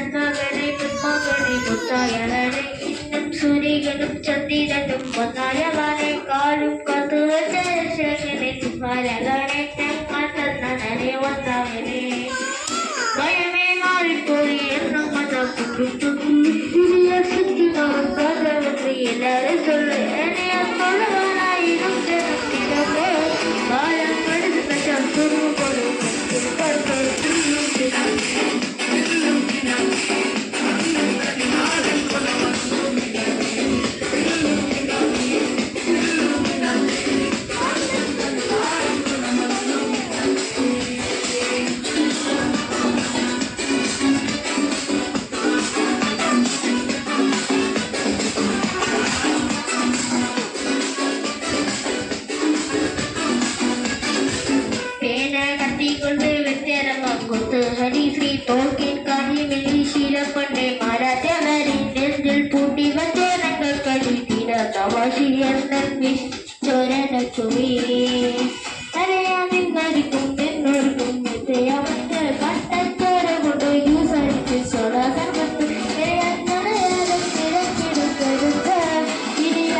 നന്മകളെ നന്മകളെ മുത്തായവനെ ഇന്നും സൂര്യനും ചന്ദ്രനും പൊന്നായവനെ കാലും കത്തുവച്ചനെ സുമാരകനെ ഞങ്ങൾ തന്നനെ വന്നവനെ ഭയമേ മാറിപ്പോയി എന്നും മതം എല്ലാരും சொல்லு என்னைய சொல்லுவானாயிரம் ஜனத்திடமே காலம் கடுது கட்டம் துருவு கொடுக்கும் ഹരിശ്രീ തോക്കിൻ കാര്യം ശീലപ്പണ്ടേ മാരാജവരിൻ നെഞ്ചിൽ പൂട്ടി വച്ചോരങ്ങൾ കളിത്തിര തവാശി എന്ന ചോരന ചുവി അറിയാമിൻ മരിക്കും എന്നോർക്കും അവന്റെ കട്ടച്ചോര കൊണ്ട് യൂസ് അടിച്ച് സ്വരാസൻ ഇടിയ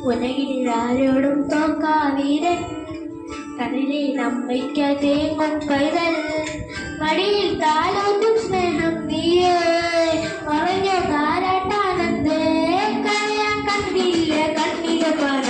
உலகில் யாரோடும் தோக்கா வீரன் கடலில் நம்பிக்க தேங்கும் பைதல் மடியில் தாளோட்டும் ஸ்நேகம் நீயே மறைஞ்ச காரட்டானந்தே கரையா கண்டில்ல கண்ணிக பாரு